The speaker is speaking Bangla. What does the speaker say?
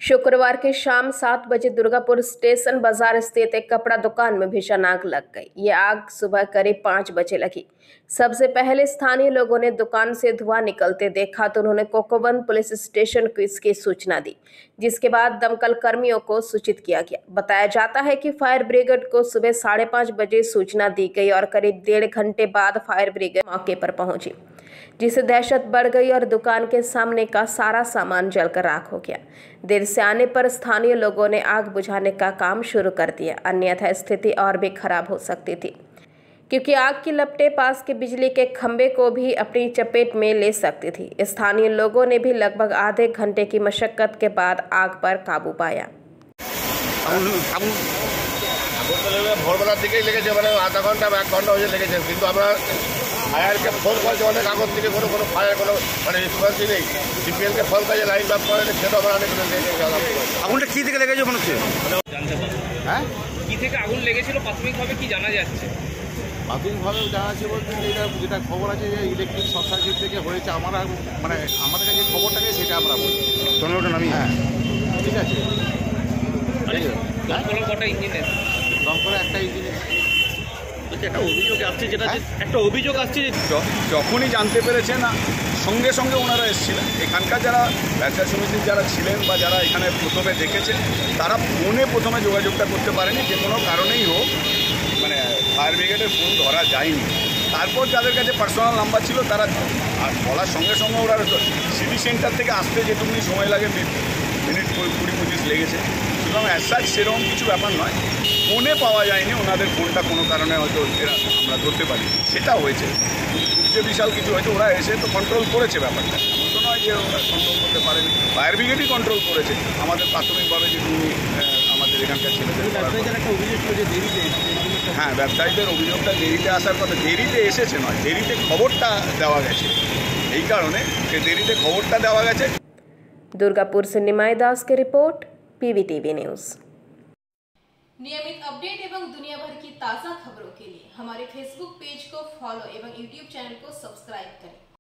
शुक्रवार की शाम 7 बजे दुर्गापुर स्टेशन बाजार स्थित एक कपड़ा दुकान में भीषण आग लग गई। ये आग सुबह करीब 5 बजे लगी। सबसे पहले स्थानीय लोगों ने दुकान से धुआं निकलते देखा तो उन्होंने कोकोवन पुलिस स्टेशन को इसकी सूचना दी, जिसके बाद दमकल कर्मियों को सूचित किया गया। बताया जाता है कि फायर ब्रिगेड को सुबह 5:30 बजे सूचना दी गई और करीब 1.5 घंटे बाद फायर ब्रिगेड मौके पर पहुंची, जिससे दहशत बढ़ गई और दुकान के सामने का सारा सामान जलकर राख हो गया। देर से आने पर स्थानीय लोगों ने आग बुझाने का काम शुरू कर दिया, अन्यथा स्थिति और भी खराब हो सकती थी, क्योंकि आग की लपटें पास के बिजली के खंभे को भी अपनी चपेट में ले सकती थी। स्थानीय लोगों ने भी लगभग आधे घंटे की मशक्कत के बाद आग पर काबू पाया। ভোরবেলার দিকেই লেগেছে, মানে আধা ঘন্টা বা 1 ঘন্টা হয়ে লেগেছে, কিন্তু আমরা ফায়ারকে ফোন করেছি অনেক আগর থেকে, কোনো ফায়ার কোনো মানে রেসপন্সই নেই। সিপিএলকে ফোন করে লাইন বাপ করে সেটা আমরা অনেক আগুনটা কি থেকে লেগেছে মনে হচ্ছে? জানতে পারবো হ্যাঁ, কি থেকে আগুন লেগেছিল প্রাথমিকভাবে কি জানা যাচ্ছে? প্রাথমিকভাবে জানা যাচ্ছে বলতে যেটা খবর আছে যে ইলেকট্রিক শর্ট সার্কিট থেকে হয়েছে। আমরা মানে আমাদের কাছে খবরটাকে সেটা আমরা বলছি। ধন্যবাদ। আমি হ্যাঁ ঠিক আছে। দমকলের কটা ইঞ্জিন আছে? দমকলের একটা ইঞ্জিন। একটা অভিযোগ আসছে, যেটা একটা অভিযোগ আসছে যে যখনই জানতে পেরেছেন সঙ্গে সঙ্গে ওনারা এসেছিলেন। এখানকার যারা ব্যবসা সমিতির যারা ছিলেন বা যারা এখানে প্রথমে দেখেছে, তারা ফোনে প্রথমে যোগাযোগটা করতে পারেনি, যে কোনো কারণেই হোক, মানে ফায়ার ব্রিগেডের ফোন ধরা যায়নি। তারপর যাদের কাছে পার্সোনাল নাম্বার ছিল তারা বলার সঙ্গে সঙ্গে ওরা সিটি সেন্টার থেকে আসতে যেটুকুনি সময় লাগে মিনিট 20-25 লেগেছে। সুতরাং অ্যাজ সেরকম কিছু ব্যাপার নয়, ফোনে পাওয়া যায়নি, ওনাদের ফোনটা কোনো কারণে হয়তো আমরা ধরতে পারি, সেটা হয়েছে। যে বিশাল কিছু হয়তো ওরা এসে তো কন্ট্রোল করেছে ব্যাপারটা, এমন তো নয় যে ওরা কন্ট্রোল করতে পারেনি। ফায়ার ব্রিগেডই কন্ট্রোল করেছে আমাদের প্রাথমিকভাবে, যেটুকু আমাদের এখানকার ছেলেদের। একটা অভিযোগ ছিল যে দেরিতে। হ্যাঁ, ব্যবসায়ীদের অভিযোগটা দেরিতে আসার কথা, দেরিতে এসেছে নয়, দেরিতে খবরটা দেওয়া গেছে। এই কারণে যে দেরিতে খবরটা দেওয়া গেছে। दुर्गापुर से निमाई दास की रिपोर्ट, PVTV न्यूज़। नियमित अपडेट एवं दुनिया भर की ताज़ा खबरों के लिए हमारे फेसबुक पेज को फॉलो एवं यूट्यूब चैनल को सब्सक्राइब करें।